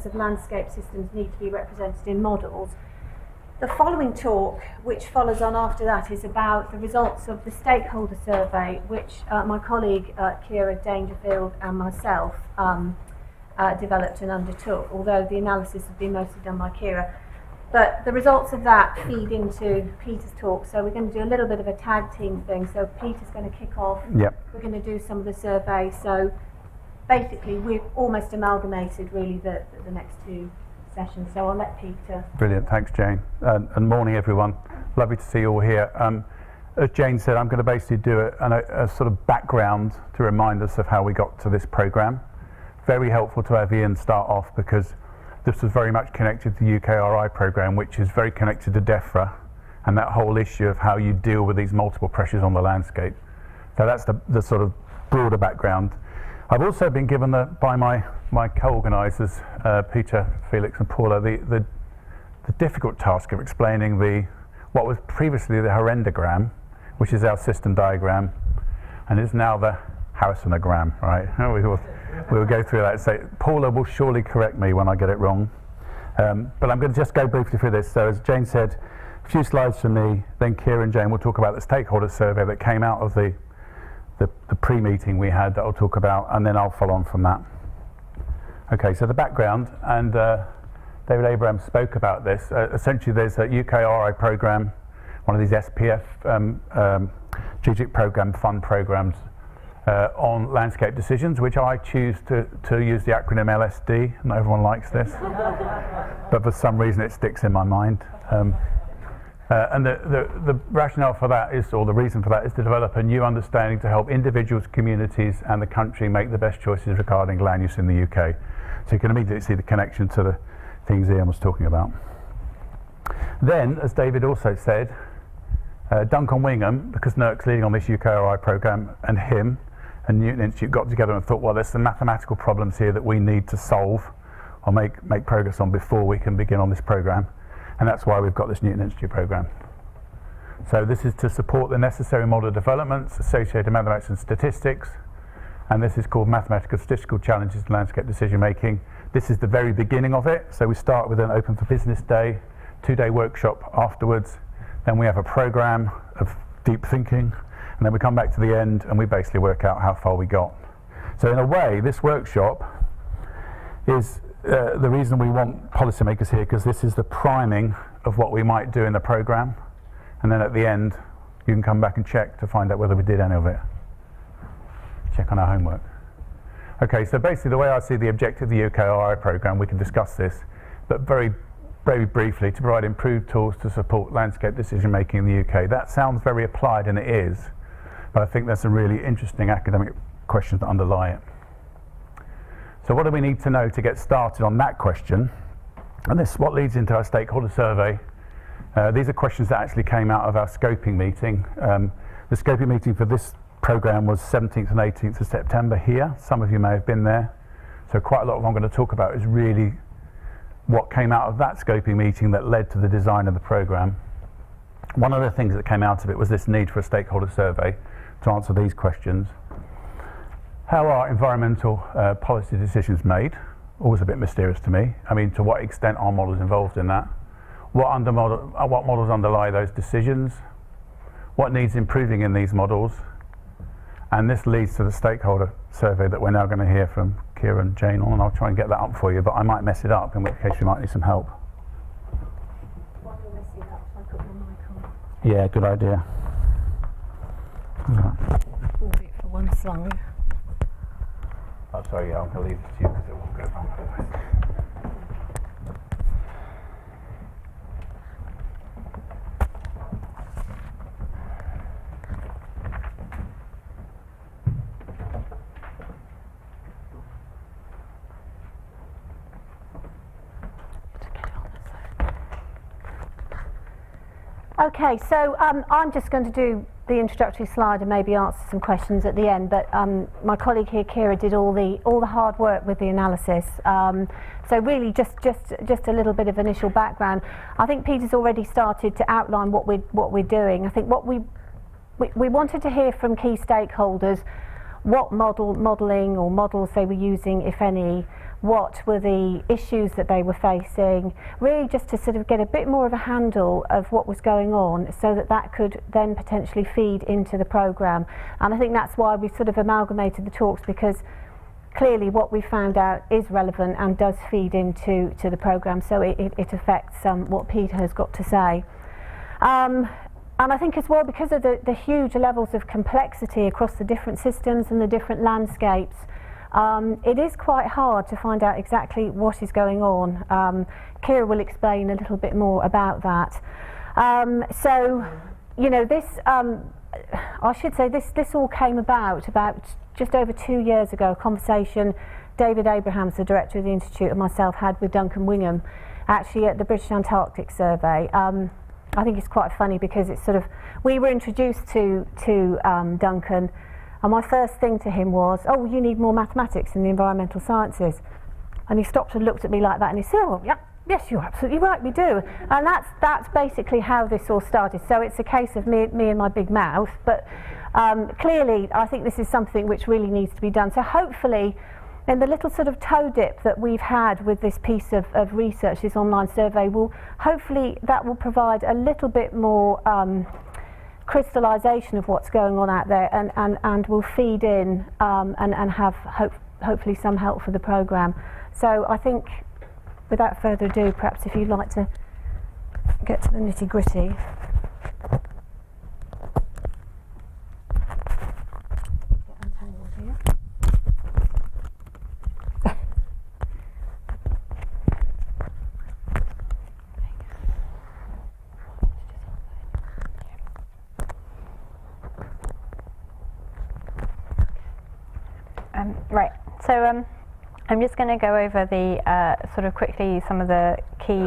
of landscape systems need to be represented in models. The following talk, which follows on after that, is about the results of the stakeholder survey, which my colleague Kira Dangerfield and myself developed and undertook, although the analysis has been mostly done by Kira. But the results of that feed into Peter's talk, so we're going to do a little bit of a tag team thing. So Peter's going to kick off. Yep. We're going to do some of the survey. So basically, we've almost amalgamated really the next two sessions. So I'll let Peter. Brilliant, thanks Jane. And morning everyone. Lovely to see you all here. As Jane said, I'm going to basically do a sort of background to remind us of how we got to this programme. Very helpful to have Ian start off because this was very much connected to the UKRI programme, which is very connected to DEFRA and that whole issue of how you deal with these multiple pressures on the landscape. So that's the sort of broader background. I've also been given by my co-organisers, Peter, Felix and Paula, the difficult task of explaining what was previously the horrendogram, which is our system diagram, and is now the Harrisonogram, right? We will go through that. So Paula will surely correct me when I get it wrong. But I'm going to just go briefly through this. So as Jane said, a few slides from me, then Kira and Jane will talk about the stakeholder survey that came out of the pre-meeting we had that I'll talk about, and then I'll follow on from that. Okay, so the background, and David Abraham spoke about this. Essentially there's a UKRI programme, one of these SPF strategic programme fund programmes on landscape decisions, which I choose to use the acronym LSD. Not everyone likes this, but for some reason it sticks in my mind. And the rationale for that is, or the reason for that is to develop a new understanding to help individuals, communities and the country make the best choices regarding land use in the UK. So you can immediately see the connection to the things Ian was talking about. Then, as David also said, Duncan Wingham, because NERC's leading on this UKRI programme, and him and Newton Institute got together and thought, well, there's some mathematical problems here that we need to solve or make progress on before we can begin on this programme. And that's why we've got this Newton Institute programme. So this is to support the necessary model developments, associated mathematics and statistics, and this is called Mathematical Statistical Challenges in Landscape Decision Making. This is the very beginning of it, so we start with an open for business day, 2-day workshop afterwards, then we have a programme of deep thinking, and then we come back to the end and we basically work out how far we got. So in a way, this workshop is the reason we want policymakers here, because this is the priming of what we might do in the programme, and then at the end you can come back and check to find out whether we did any of it. Check on our homework. Okay, so basically the way I see the objective of the UKRI programme, we can discuss this, but very briefly, to provide improved tools to support landscape decision making in the UK. That sounds very applied, and it is, but I think there's some really interesting academic questions that underlie it. So what do we need to know to get started on that question? And this is what leads into our stakeholder survey. These are questions that actually came out of our scoping meeting. The scoping meeting for this programme was 17th and 18th of September here. Some of you may have been there. So quite a lot of what I'm going to talk about is really what came out of that scoping meeting that led to the design of the programme. One of the things that came out of it was this need for a stakeholder survey to answer these questions. How are environmental policy decisions made? Always a bit mysterious to me. I mean, to what extent are models involved in that? What models underlie those decisions? What needs improving in these models? And this leads to the stakeholder survey that we're now going to hear from Kira and Jane on, and I'll try and get that up for you, but I might mess it up, in which case we might need some help. While you're messing it up, shall I put my mic on? Yeah, good idea. Hold it for one slide. Oh, sorry, yeah, I'm going to leave it to you because it will go wrong otherwise. Okay, so I'm just going to do the introductory slide and maybe answer some questions at the end, but my colleague here, Kira, did all the hard work with the analysis. So really just a little bit of initial background. I think Peter's already started to outline what we're doing. I think what we wanted to hear from key stakeholders, what modelling or models they were using, if any, what were the issues that they were facing, really just to sort of get a bit more of a handle of what was going on, so that that could then potentially feed into the programme. And I think that's why we sort of amalgamated the talks, because clearly what we found out is relevant and does feed into the programme, so it affects what Peter has got to say. And I think as well, because of the huge levels of complexity across the different systems and the different landscapes, it is quite hard to find out exactly what is going on. Kira will explain a little bit more about that. So, you know, this, I should say this all came about just over 2 years ago, a conversation David Abrahams, the director of the Institute, and myself had with Duncan Wingham, actually at the British Antarctic Survey. I think it's quite funny because it's sort of, we were introduced to Duncan, and my first thing to him was, oh, you need more mathematics in the environmental sciences. And he stopped and looked at me like that, and he said, oh, yeah, yes, you're absolutely right, we do. And that's basically how this all started. So it's a case of me and my big mouth, but clearly I think this is something which really needs to be done. So hopefully, in the little sort of toe dip that we've had with this piece of research, this online survey, hopefully that will provide a little bit more crystallisation of what's going on out there, and will feed in and have hopefully some help for the programme. So I think, without further ado, perhaps if you'd like to get to the nitty-gritty. Right, so I'm just going to go over the sort of quickly some of the key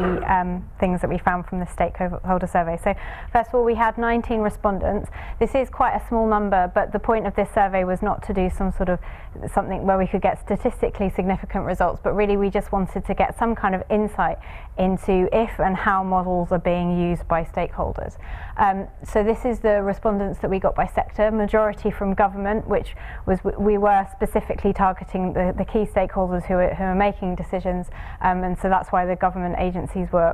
things that we found from the stakeholder survey. So first of all, we had 19 respondents. This is quite a small number, but the point of this survey was not to do something where we could get statistically significant results, but really we just wanted to get some kind of insight into if and how models are being used by stakeholders. So this is the respondents that we got by sector, majority from government, which was we were specifically targeting the key stakeholders who are making decisions, and so that's why the government agencies were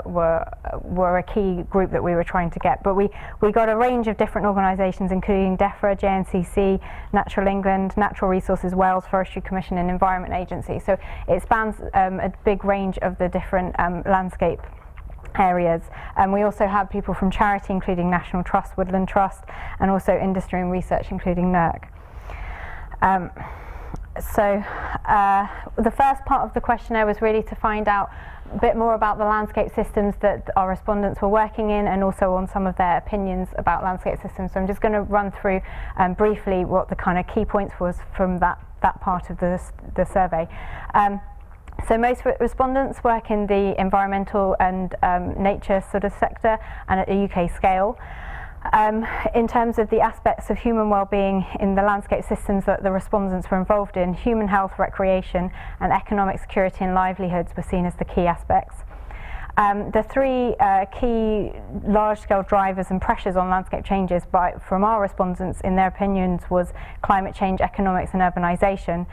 a key group that we were trying to get. But we got a range of different organisations, including DEFRA, JNCC, Natural England, Natural Resources Wales, Forestry Commission and Environment Agency. So it spans a big range of the different landscape areas. And we also have people from charity, including National Trust, Woodland Trust, and also industry and research, including NERC. So the first part of the questionnaire was really to find out a bit more about the landscape systems that our respondents were working in, and also on some of their opinions about landscape systems. So I'm just going to run through briefly what the kind of key points was from that part of the survey. So most respondents work in the environmental and nature sort of sector, and at a UK scale. In terms of the aspects of human well-being in the landscape systems that the respondents were involved in, human health, recreation and economic security and livelihoods were seen as the key aspects. The three key large-scale drivers and pressures on landscape changes from our respondents, in their opinions, was climate change, economics and urbanisation.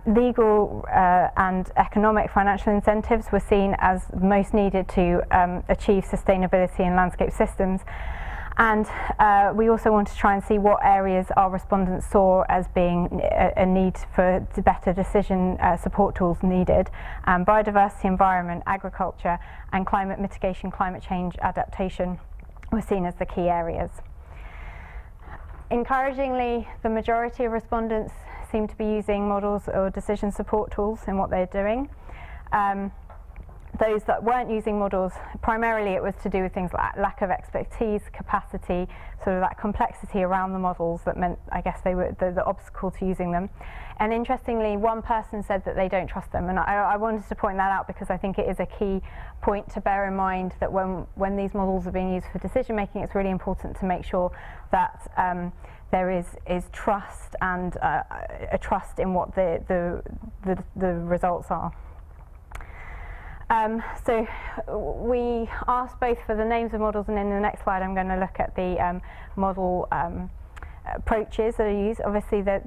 Legal and economic financial incentives were seen as most needed to achieve sustainability in landscape systems. And we also want to try and see what areas our respondents saw as being a need for better decision support tools needed. Biodiversity, environment, agriculture and climate mitigation, climate change adaptation were seen as the key areas. Encouragingly, the majority of respondents seem to be using models or decision support tools in what they're doing. Those that weren't using models, primarily it was to do with things like lack of expertise, capacity, sort of that complexity around the models that meant, I guess, they were the obstacle to using them. And interestingly, one person said that they don't trust them, and I wanted to point that out because I think it is a key point to bear in mind that when these models are being used for decision making, it's really important to make sure that there is trust and a trust in what the results are. So we asked both for the names of models, and in the next slide I'm going to look at the model approaches that are used. Obviously there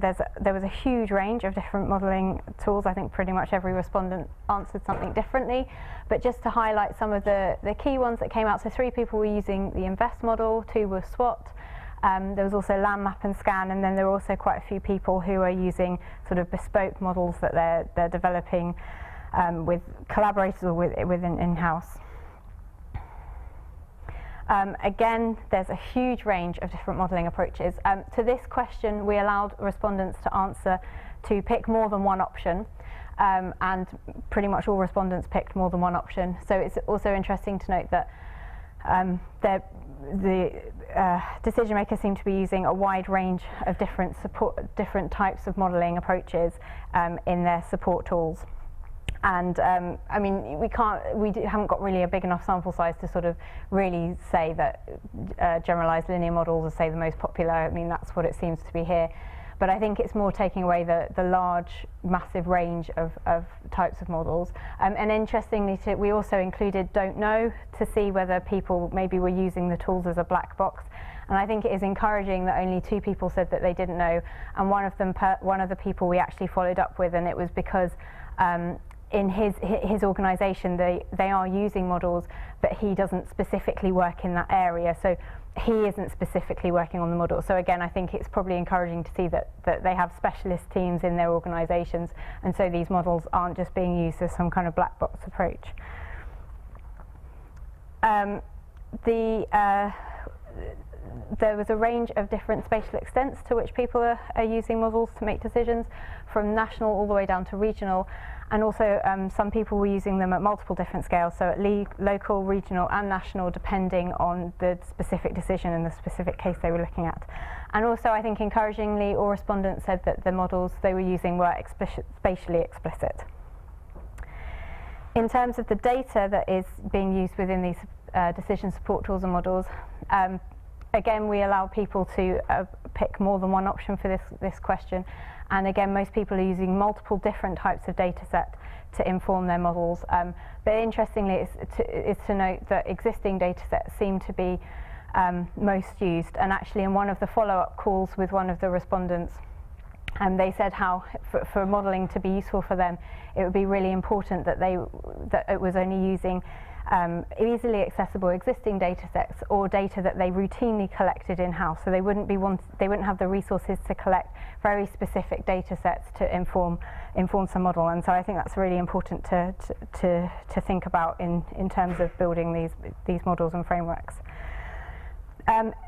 was a huge range of different modelling tools. I think pretty much every respondent answered something differently, but just to highlight some of the key ones that came out. So 3 people were using the INVEST model, 2 were SWOT. There was also land map and scan, and then there were also quite a few people who are using sort of bespoke models that they're developing with collaborators or within in-house. Again, there's a huge range of different modelling approaches. To this question, we allowed respondents to answer to pick more than one option, and pretty much all respondents picked more than one option. So it's also interesting to note that the decision makers seem to be using a wide range of different types of modelling approaches in their support tools. And I mean, we haven't got really a big enough sample size to sort of really say that generalised linear models are, say, the most popular. I mean, that's what it seems to be here. But I think it's more taking away the large, massive range of types of models. And interestingly, we also included don't know to see whether people maybe were using the tools as a black box. And I think it is encouraging that only 2 people said that they didn't know, and one of the people we actually followed up with, and it was because in his organisation they are using models, but he doesn't specifically work in that area, so he isn't specifically working on the model. So again, I think it's probably encouraging to see that they have specialist teams in their organisations, and so these models aren't just being used as some kind of black box approach. There was a range of different spatial extents to which people are using models to make decisions, from national all the way down to regional, and also some people were using them at multiple different scales, so at local, regional and national, depending on the specific decision and the specific case they were looking at. And also, I think encouragingly, all respondents said that the models they were using were spatially explicit. In terms of the data that is being used within these decision support tools and models, again, we allow people to pick more than one option for this question. And again, most people are using multiple different types of data set to inform their models. But interestingly, it's to note that existing data sets seem to be most used. And actually, in one of the follow-up calls with one of the respondents, they said how for modelling to be useful for them, it would be really important that it was only using easily accessible existing data sets or data that they routinely collected in-house, so they wouldn't have the resources to collect very specific data sets to inform some model. And so I think that's really important to think about in terms of building these models and frameworks.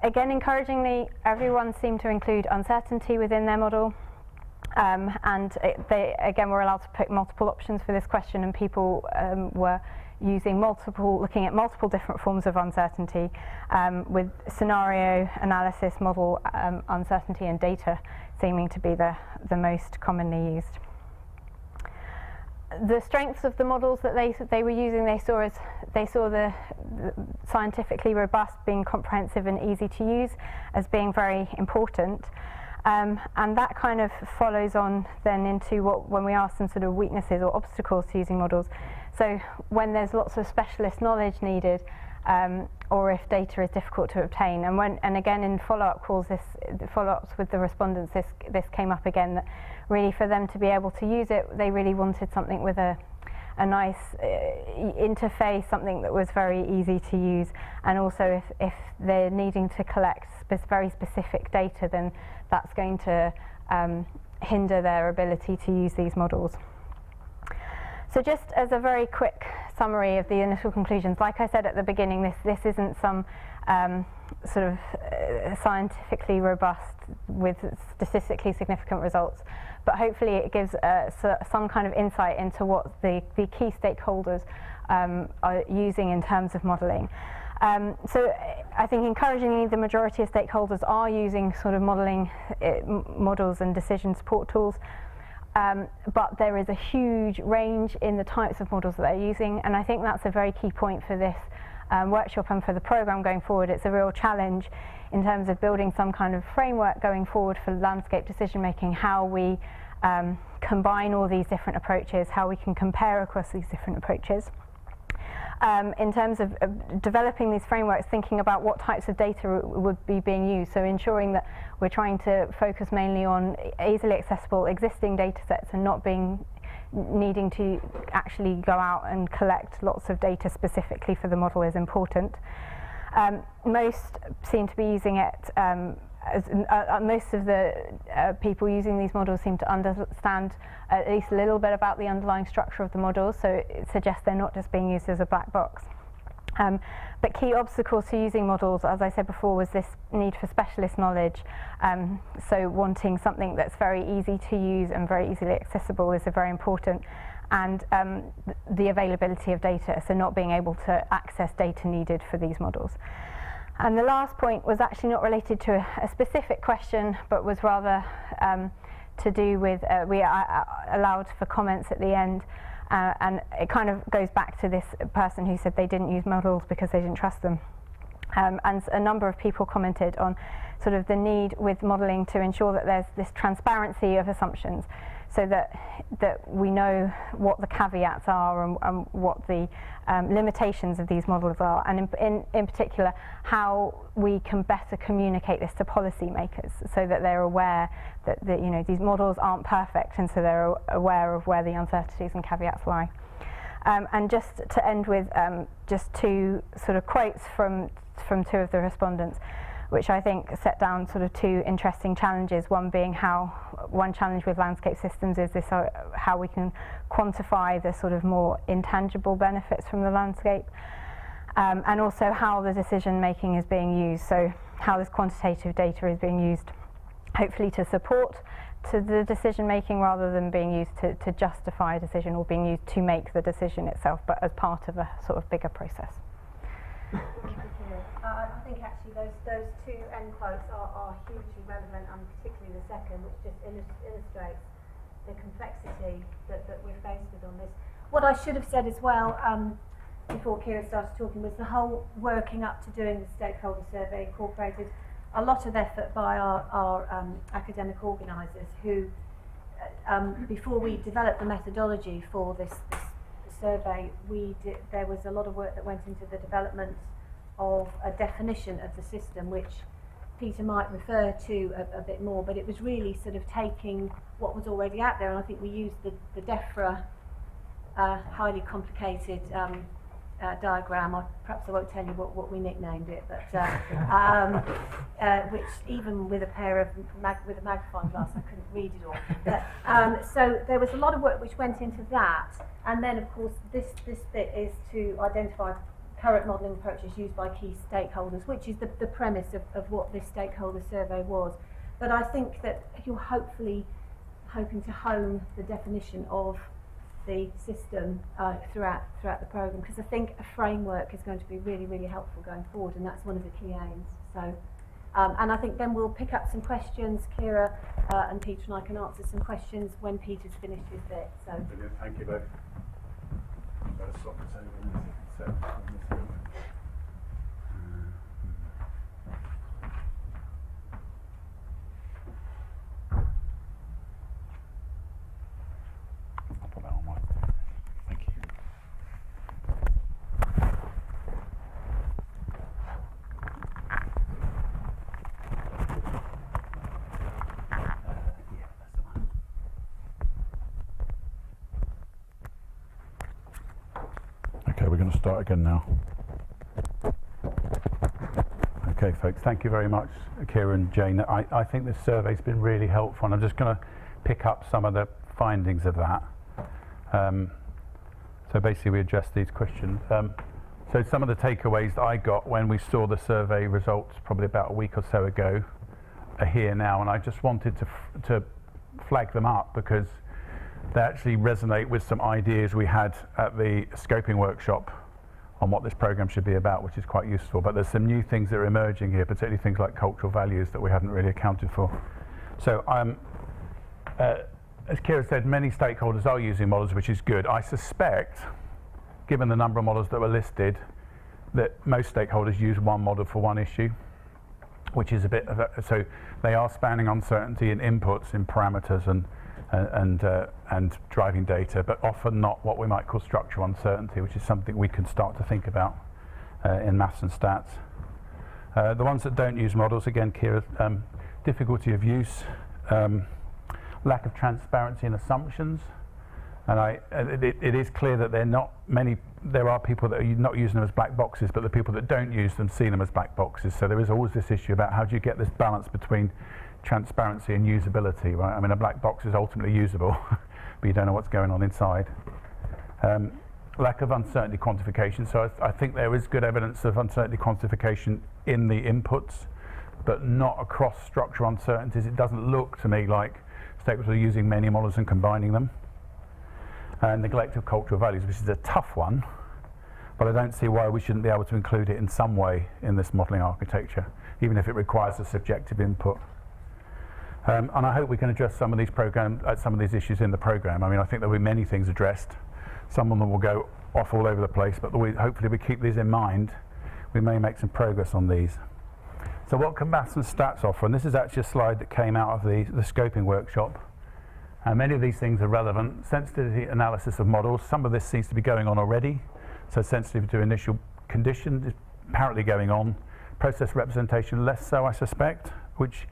Again, encouragingly, everyone seemed to include uncertainty within their model. And they again were allowed to pick multiple options for this question, and people were looking at multiple different forms of uncertainty, with scenario analysis, model uncertainty, and data seeming to be the most commonly used. The strengths of the models that they were using, they saw the scientifically robust, being comprehensive and easy to use, as being very important. And that kind of follows on then into when we ask them sort of weaknesses or obstacles to using models. So when there's lots of specialist knowledge needed, or if data is difficult to obtain, and again in follow-up calls, follow-ups with the respondents, this came up again, that really for them to be able to use it, they really wanted something with a nice interface, something that was very easy to use, and also if they're needing to collect very specific data, then that's going to hinder their ability to use these models. So just as a very quick summary of the initial conclusions, like I said at the beginning, this isn't some sort of scientifically robust with statistically significant results, but hopefully it gives some kind of insight into what the key stakeholders are using in terms of modelling. So I think encouragingly the majority of stakeholders are using sort of modelling models and decision support tools, but there is a huge range in the types of models that they're using, and I think that's a very key point for this workshop and for the programme going forward. It's a real challenge in terms of building some kind of framework going forward for landscape decision making, how we combine all these different approaches, how we can compare across these different approaches. in terms of developing these frameworks, thinking about what types of data would be being used. So ensuring that we're trying to focus mainly on easily accessible existing data sets and not needing to actually go out and collect lots of data specifically for the model is important. Most seem to be using it most of the people using these models seem to understand at least a little bit about the underlying structure of the model, so it suggests they're not just being used as a black box. But key obstacles to using models, as I said before, was this need for specialist knowledge. So wanting something that's very easy to use and very easily accessible is very important. And the availability of data, so not being able to access data needed for these models. And the last point was actually not related to a specific question, but was rather to do with, we allowed for comments at the end, and it kind of goes back to this person who said they didn't use models because they didn't trust them. And a number of people commented on sort of the need with modelling to ensure that there's this transparency of assumptions, so that we know what the caveats are and what the limitations of these models are, and in particular how we can better communicate this to policymakers, so that they're aware that these models aren't perfect, and so they're aware of where the uncertainties and caveats lie. And just to end with just two sort of quotes from two of the respondents, which I think set down sort of two interesting challenges. One being one challenge with landscape systems is this how we can quantify the sort of more intangible benefits from the landscape, and also how the decision making is being used. So how this quantitative data is being used, hopefully to support to the decision making rather than being used to justify a decision, or being used to make the decision itself, but as part of a sort of bigger process. I think actually those two end quotes are hugely relevant, and particularly the second, which just illustrates the complexity that we're faced with on this. What I should have said as well, before Kira started talking, was the whole working up to doing the stakeholder survey incorporated a lot of effort by our academic organisers who, before we developed the methodology for this survey, there was a lot of work that went into the development of a definition of the system, which Peter might refer to a bit more, but it was really sort of taking what was already out there, and I think we used the DEFRA highly complicated diagram. Perhaps I won't tell you what we nicknamed it, but which even with a pair of with a magnifying glass I couldn't read it all. But, so there was a lot of work which went into that, and then of course this bit is to identify current modelling approaches used by key stakeholders, which is the premise of what this stakeholder survey was. But I think that you're hopefully hoping to hone the definition of the system throughout the programme, because I think a framework is going to be really, really helpful going forward, and that's one of the key aims. So, and I think then we'll pick up some questions. Kira and Peter and I can answer some questions when Peter's finished his bit. So. Brilliant, thank you both. Better swap this over in a second. I'll put that on my. Thank you. Yeah, that's the one. Okay, we're going to start again now. Okay, folks, thank you very much, Kira and Jane. I think this survey's been really helpful, and I'm just going to pick up some of the findings of that. So basically we addressed these questions. So some of the takeaways that I got when we saw the survey results probably about a week or so ago are here now, and I just wanted to flag them up because they actually resonate with some ideas we had at the scoping workshop on what this programme should be about, which is quite useful. But there's some new things that are emerging here, particularly things like cultural values that we haven't really accounted for. So as Kira said, many stakeholders are using models, which is good. I suspect, given the number of models that were listed, that most stakeholders use one model for one issue, which is a bit of a, so they are spanning uncertainty in inputs, in parameters, and and driving data, but often not what we might call structural uncertainty, which is something we can start to think about in maths and stats. The ones that don't use models, again, Kira, difficulty of use, lack of transparency in assumptions, and it is clear that there are people that are not using them as black boxes, but the people that don't use them see them as black boxes. So there is always this issue about how do you get this balance between transparency and usability, right? I mean, a black box is ultimately usable, but you don't know what's going on inside. Lack of uncertainty quantification. So I think there is good evidence of uncertainty quantification in the inputs, but not across structural uncertainties. It doesn't look to me like stakeholders are using many models and combining them. Neglect of cultural values, which is a tough one, but I don't see why we shouldn't be able to include it in some way in this modelling architecture, even if it requires a subjective input. And I hope we can address some of these issues in the programme. I mean, I think there'll be many things addressed. Some of them will go off all over the place, but hopefully we keep these in mind. We may make some progress on these. So what can maths and stats offer? And this is actually a slide that came out of the scoping workshop. And many of these things are relevant. Sensitivity analysis of models. Some of this seems to be going on already. So sensitivity to initial conditions is apparently going on. Process representation, less so, I suspect, which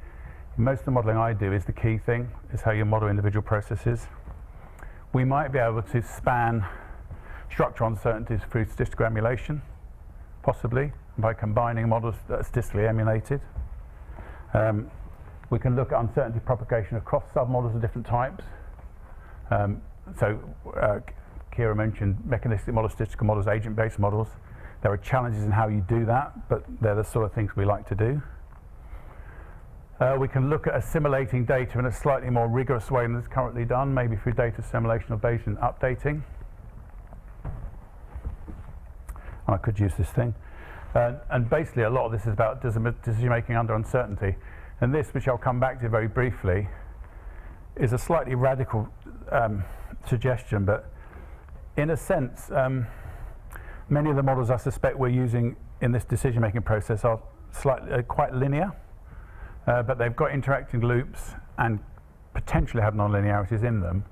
most of the modelling I do is the key thing, is how you model individual processes. We might be able to span structural uncertainties through statistical emulation, possibly, by combining models that are statistically emulated. We can look at uncertainty propagation across submodels of different types. Kira mentioned mechanistic models, statistical models, agent-based models. There are challenges in how you do that, but they're the sort of things we like to do. We can look at assimilating data in a slightly more rigorous way than is currently done, maybe through data assimilation or Bayesian updating. I could use this thing. And basically a lot of this is about decision making under uncertainty. And this, which I'll come back to very briefly, is a slightly radical suggestion, but in a sense, many of the models I suspect we're using in this decision making process are quite linear. But they've got interacting loops and potentially have nonlinearities in them.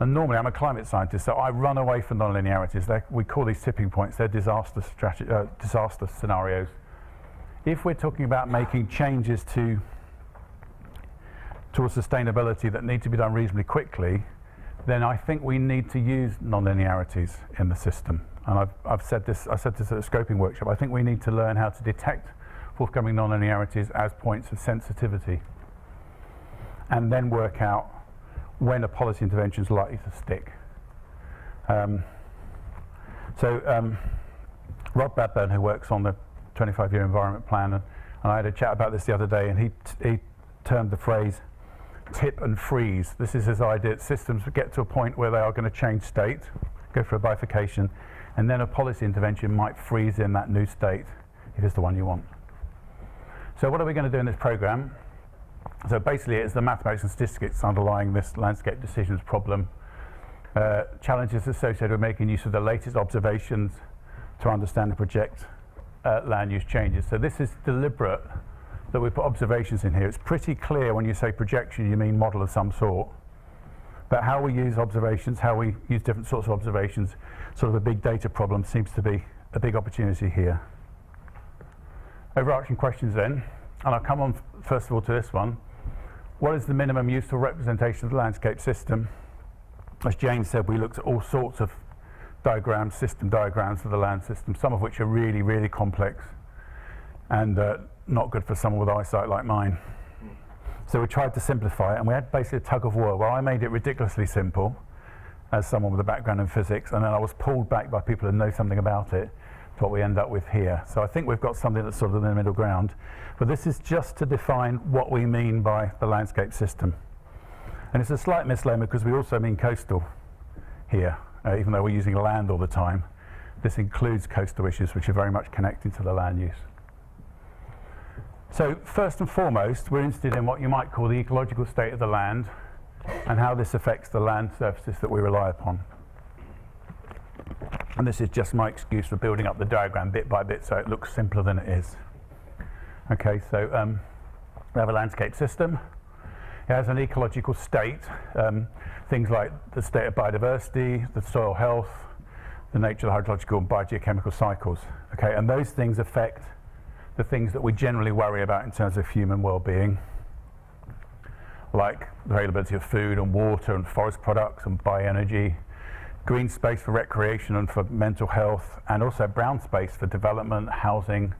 And normally I'm a climate scientist, so I run away from nonlinearities. We call these tipping points, they're disaster scenarios. If we're talking about making changes towards sustainability that need to be done reasonably quickly, then I think we need to use nonlinearities in the system. And I said this at the scoping workshop. I think we need to learn how to detect forthcoming nonlinearities as points of sensitivity, and then work out when a policy intervention is likely to stick. Rob Bradburn, who works on the 25-year environment plan, and I had a chat about this the other day, and he termed the phrase tip and freeze. This is his idea that systems get to a point where they are going to change state, go for a bifurcation, and then a policy intervention might freeze in that new state if it's the one you want. So what are we going to do in this program? So basically it's the mathematics and statistics underlying this landscape decisions problem. Challenges associated with making use of the latest observations to understand and project land use changes. So this is deliberate that we put observations in here. It's pretty clear when you say projection you mean model of some sort. But how we use observations, how we use different sorts of observations, sort of a big data problem, seems to be a big opportunity here. Overarching questions then, and I'll come on first of all to this one. What is the minimum useful representation of the landscape system? As Jane said, we looked at all sorts of diagrams, system diagrams of the land system, some of which are really, really complex and not good for someone with eyesight like mine. So we tried to simplify it, and we had basically a tug of war. Well, I made it ridiculously simple as someone with a background in physics, and then I was pulled back by people who know something about it to what we end up with here. So I think we've got something that's sort of in the middle ground. But this is just to define what we mean by the landscape system. And it's a slight misnomer because we also mean coastal here, even though we're using land all the time. This includes coastal issues which are very much connected to the land use. So first and foremost, we're interested in what you might call the ecological state of the land and how this affects the land surfaces that we rely upon. And this is just my excuse for building up the diagram bit by bit so it looks simpler than it is. Okay, so we have a landscape system. It has an ecological state, things like the state of biodiversity, the soil health, the nature of the hydrological and biogeochemical cycles. Okay, and those things affect the things that we generally worry about in terms of human well-being, like the availability of food and water and forest products and bioenergy, green space for recreation and for mental health, and also brown space for development, housing,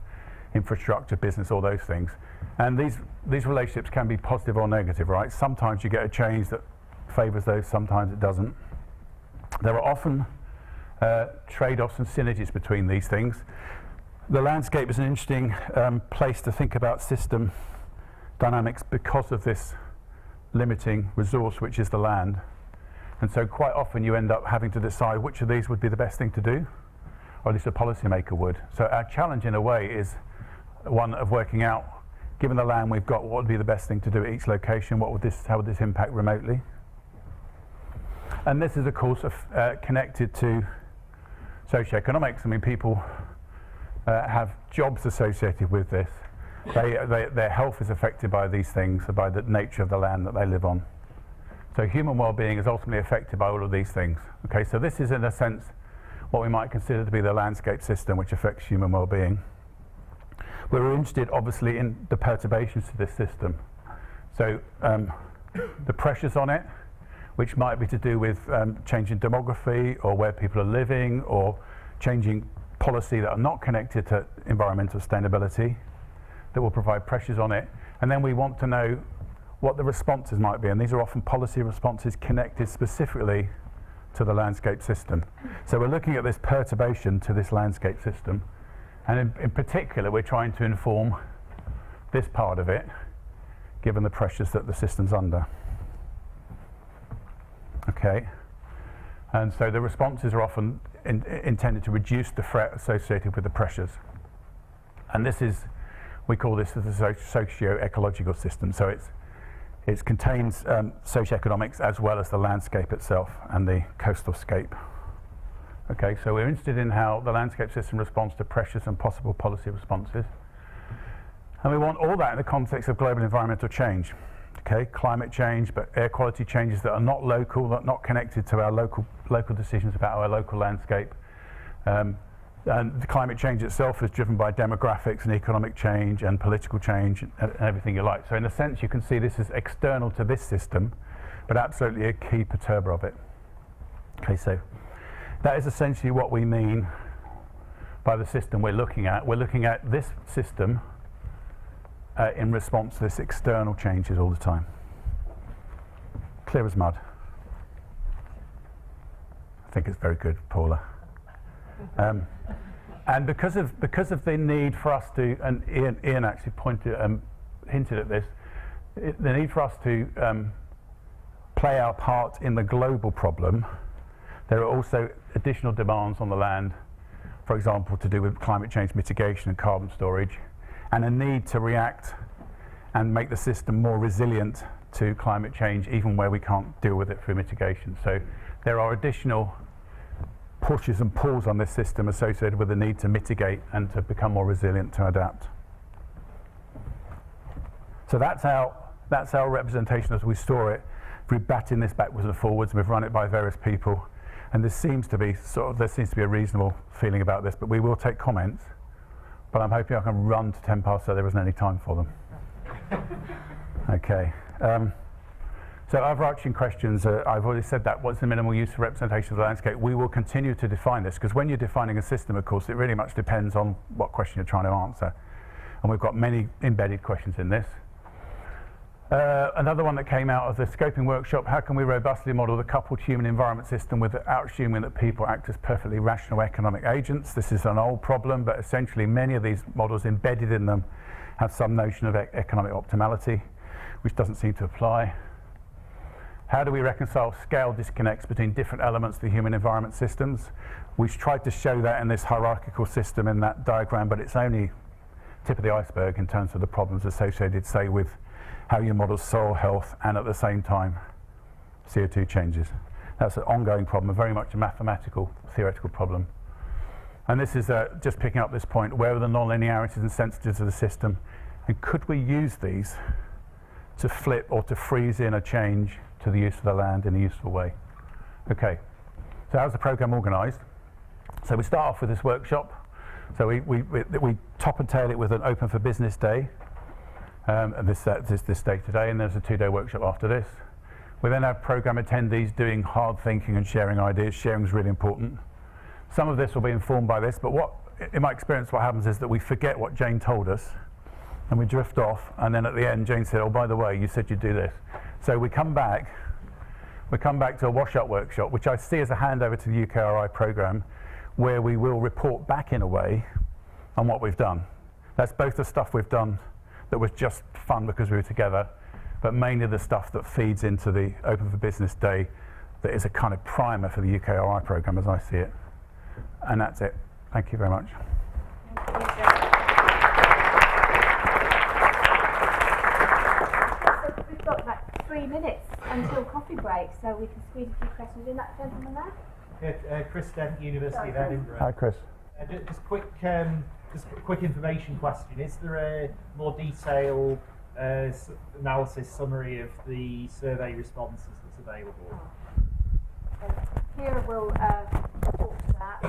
infrastructure, business, all those things. And these relationships can be positive or negative, right? Sometimes you get a change that favours those, sometimes it doesn't. There are often trade-offs and synergies between these things. The landscape is an interesting place to think about system dynamics because of this limiting resource, which is the land. And so quite often you end up having to decide which of these would be the best thing to do, or at least a policymaker would. So our challenge in a way is one of working out, given the land we've got, what would be the best thing to do at each location, how would this impact remotely? And this is of course connected to socioeconomics. I mean, people have jobs associated with this. Their health is affected by these things, by the nature of the land that they live on. So human well-being is ultimately affected by all of these things. Okay, so this is in a sense what we might consider to be the landscape system which affects human well-being. We're interested obviously in the perturbations to this system. So the pressures on it, which might be to do with changing demography or where people are living, or changing policy that are not connected to environmental sustainability, that will provide pressures on it. And then we want to know what the responses might be, and these are often policy responses connected specifically to the landscape system. So we're looking at this perturbation to this landscape system, and in particular we're trying to inform this part of it, given the pressures that the system's under. Okay, and so the responses are often intended to reduce the threat associated with the pressures. And this is, we call this the socio-ecological system. So it contains socioeconomics as well as the landscape itself and the coastal scape. Okay, so we're interested in how the landscape system responds to pressures and possible policy responses. And we want all that in the context of global environmental change. Okay, climate change, but air quality changes that are not local, that are not connected to our local decisions about our local landscape. And the climate change itself is driven by demographics and economic change and political change and everything you like. So in a sense you can see this is external to this system, but absolutely a key perturber of it. Okay, so that is essentially what we mean by the system we're looking at. We're looking at this system in response to this external changes all the time. Clear as mud. I think it's very good, Paula. And because of the need for us to, and Ian actually hinted at this, the need for us to play our part in the global problem, there are also additional demands on the land, for example, to do with climate change mitigation and carbon storage, and a need to react and make the system more resilient to climate change, even where we can't deal with it through mitigation. So there are additional pushes and pulls on this system associated with the need to mitigate and to become more resilient, to adapt. So that's our representation as we store it. If we're batting this backwards and forwards, we've run it by various people, and there seems to be a reasonable feeling about this, but we will take comments. But I'm hoping I can run to 10 past so there isn't any time for them. Okay. So overarching questions, I've already said that. What's the minimal use for representation of the landscape? We will continue to define this, because when you're defining a system, of course, it really much depends on what question you're trying to answer. And we've got many embedded questions in this. Another one that came out of the scoping workshop: how can we robustly model the coupled human environment system without assuming that people act as perfectly rational economic agents? This is an old problem, but essentially many of these models embedded in them have some notion of economic optimality, which doesn't seem to apply. How do we reconcile scale disconnects between different elements of the human environment systems? We've tried to show that in this hierarchical system in that diagram, but it's only tip of the iceberg in terms of the problems associated, say, with how you model soil health and at the same time CO2 changes. That's an ongoing problem, very much a mathematical, theoretical problem. And this is just picking up this point: where are the non-linearities and sensitivities of the system, and could we use these to flip or to freeze in a change to the use of the land in a useful way. Okay, so how's the programme organised? So we start off with this workshop. So we top and tail it with an open for business day, and this day today, and there's a 2-day workshop after this. We then have programme attendees doing hard thinking and sharing ideas. Sharing is really important. Some of this will be informed by this, but in my experience, what happens is that we forget what Jane told us, and we drift off, and then at the end, Jane said, oh, by the way, you said you'd do this. So we come back to a wash-up workshop, which I see as a handover to the UKRI programme, where we will report back in a way on what we've done. That's both the stuff we've done that was just fun because we were together, but mainly the stuff that feeds into the Open for Business Day that is a kind of primer for the UKRI programme as I see it. And that's it. Thank you very much. So we've got about 3 minutes until coffee break, so we can squeeze a few questions in. That gentleman there? Yeah, Chris Dent, University of Edinburgh. Hi, Chris. Just quick information question. Is there a more detailed analysis summary of the survey responses that's available? Kira will talk to that.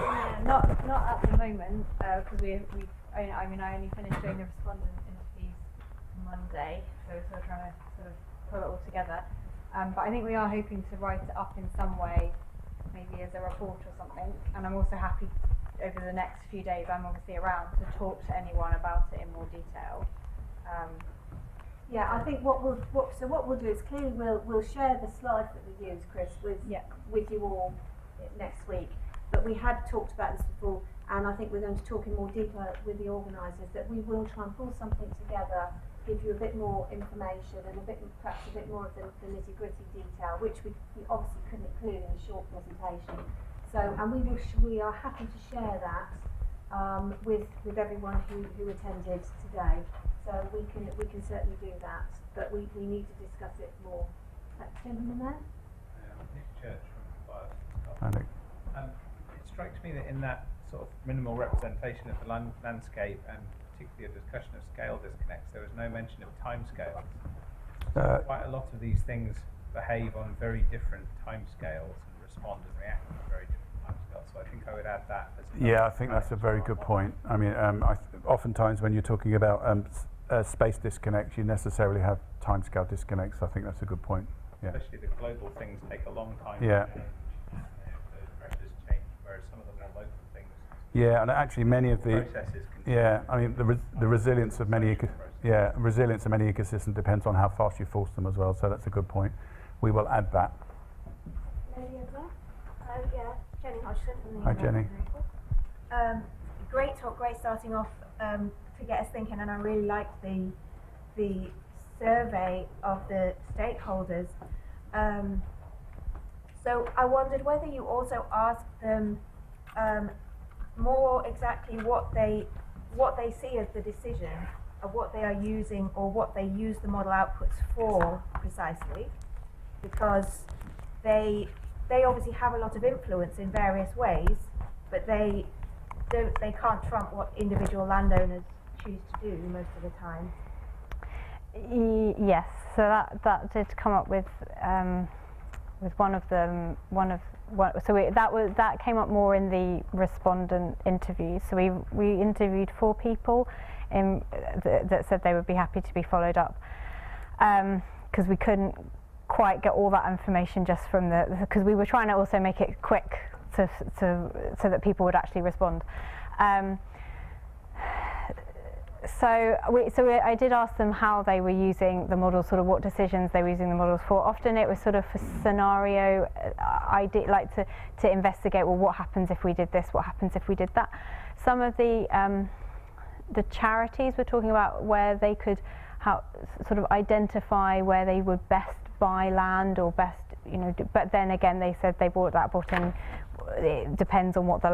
Not at the moment, because I only finished doing the respondent interviews Monday, so we're trying to sort of pull it all together. But I think we are hoping to write it up in some way, maybe as a report or something. And I'm also happy over the next few days, I'm obviously around to talk to anyone about it in more detail. Yeah, I think what we'll do is clearly we'll share the slides that we use, Chris, with you all next week. But we had talked about this before, and I think we're going to talk in more detail with the organisers that we will try and pull something together, give you a bit more information and perhaps a bit more of the nitty-gritty detail, which we obviously couldn't include in a short presentation. So, and we are happy to share that with everyone who attended today. So we can certainly do that, but we need to discuss it more. That gentleman there? Nick Church from I think. It strikes me that in that sort of minimal representation of the landscape and particularly a discussion of scale disconnects, there was no mention of timescales. Quite a lot of these things behave on very different timescales and respond and react on very different timescales. So I think I would add that as Yeah, I think that's a very good point. I mean, oftentimes when you're talking about space disconnects, you necessarily have timescale disconnects. I think that's a good point. Yeah. Especially the global things take a long time Yeah. to change. Those pressures change, whereas some of the more local things. Yeah, and actually many of the Processes can I mean the resilience of many ecosystems depends on how fast you force them as well. So that's a good point. We will add that. Lady over there? Jenny Hodgson. Hi, Jenny. Great talk, great starting off to get us thinking, and I really liked the survey of the stakeholders. So I wondered whether you also asked them more exactly what they see as the decision of what they are using or what they use the model outputs for precisely, because they obviously have a lot of influence in various ways, but they can't trump what individual landowners choose to do most of the time. Yes, so that did come up with one of them. That came up more in the respondent interviews. So we interviewed 4 people that said they would be happy to be followed up, because we couldn't quite get all that information just from because we were trying to also make it quick so that people would actually respond. I did ask them how they were using the model, sort of what decisions they were using the models for. Often it was sort of for scenario, like to investigate, well, what happens if we did this, what happens if we did that. Some of the charities were talking about where they could sort of identify where they would best buy land or best, but then again they said they brought in, it depends on what the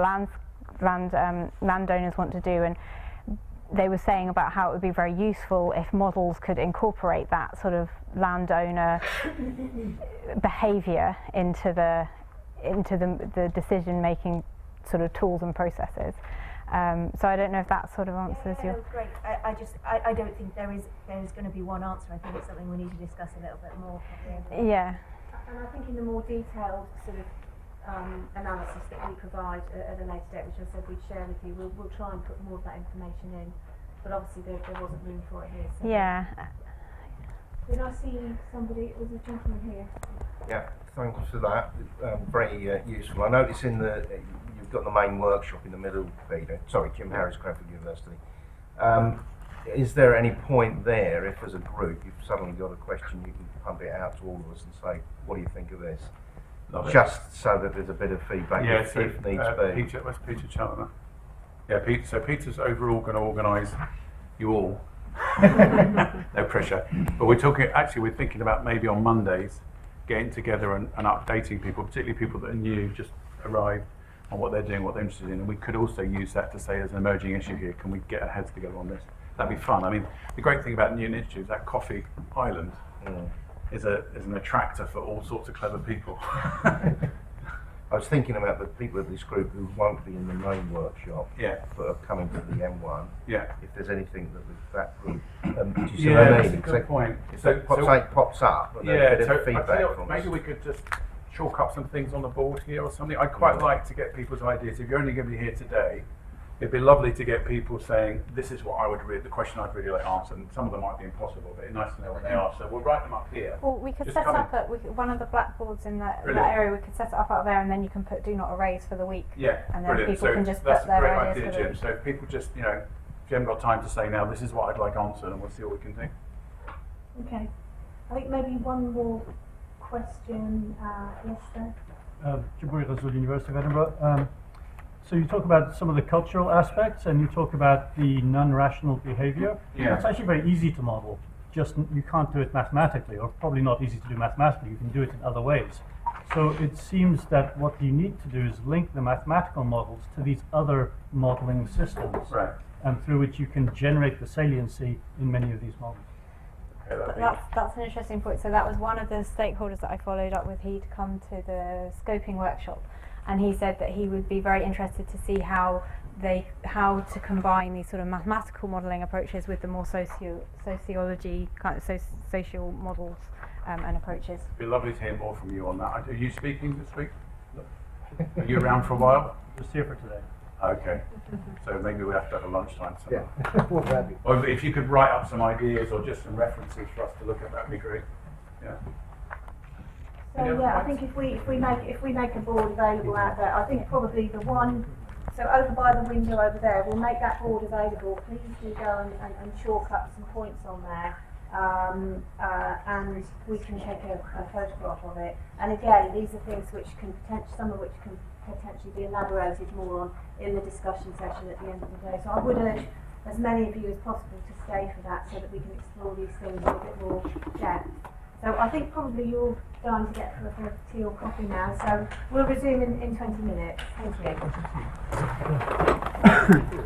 landowners want to do, and they were saying about how it would be very useful if models could incorporate that sort of landowner behaviour into the decision-making sort of tools and processes. So I don't know if that sort of answers Yeah, your. no, great. I don't think there is going to be one answer. I think it's something we need to discuss a little bit more. Yeah. And I think in the more detailed sort of analysis that we provide at a later date, which I said we'd share with you, we'll try and put more of that information in. But obviously there wasn't room for it here. So Yeah. did I see somebody? Was a gentleman here? Yeah, thanks for that. Very useful. I notice you've got the main workshop in the middle, Peter. Sorry, Kim Harris, Cranfield University. Is there any point there, if as a group you've suddenly got a question, you can pump it out to all of us and say, what do you think of this? Just so that there's a bit of feedback if needs be. Peter, where's Peter Challoner? Yeah, Peter. So Peter's overall going to organise you all. No pressure. But we're thinking about maybe on Mondays getting together and updating people, particularly people that are new, just arrived, on what they're doing, what they're interested in. And we could also use that to say there's an emerging issue here. Can we get our heads together on this? That'd be fun. I mean, the great thing about new initiatives, that coffee island is an attractor for all sorts of clever people. I was thinking about the people of this group who won't be in the main workshop, but are coming to the M1. Yeah. If there's anything that group, do you see Yeah, what I that's mean? a good point. If So something pops up, and there's a bit of feedback from maybe us. we could just chalk up some things on the board here or something. I'd quite like to get people's ideas. If you're only going to be here today, it'd be lovely to get people saying, this is what the question I'd really like answered. And some of them might be impossible, but it's nice to know what they are. So we'll write them up here. Well, we could Just set come up one of the blackboards in that Brilliant. area. We could set it up out there, and then you can put "Do not erase" for the week. Yeah, and then brilliant. people So can just that's put a their great ideas idea, for the Jim. week. So if people just, if you haven't got time to say now, this is what I'd like answered, and we'll see what we can do. Okay. I think maybe one more question. Yes, sir. Jaburi Ghazul, University of Edinburgh. So you talk about some of the cultural aspects, and you talk about the non-rational behavior. Yeah. It's actually very easy to model. Just you can't do it mathematically, or probably not easy to do mathematically. You can do it in other ways. So it seems that what you need to do is link the mathematical models to these other modeling systems, Right. and through which you can generate the saliency in many of these models. Okay, That's an interesting point. So that was one of the stakeholders that I followed up with. He'd come to the scoping workshop, and he said that he would be very interested to see how to combine these sort of mathematical modelling approaches with the more sociology kind of social models and approaches. It'd be lovely to hear more from you on that. Are you speaking this week? Are you around for a while? Just here for today. Okay. So maybe we have to have a lunchtime somewhere. We'll grab it. Or if you could write up some ideas or just some references for us to look at, that'd be great. Yeah. So yeah, I think if we make a board available out there, I think probably the one. So over by the window over there, we'll make that board available. Please do go and chalk up some points on there, and we can take a photograph of it. And again, these are things which can some of which can potentially be elaborated more on in the discussion session at the end of the day. So I would urge as many of you as possible to stay for that, so that we can explore these things in a bit more depth. So I think probably you're dying to get for a tea or coffee now, so we'll resume in 20 minutes. Thank you.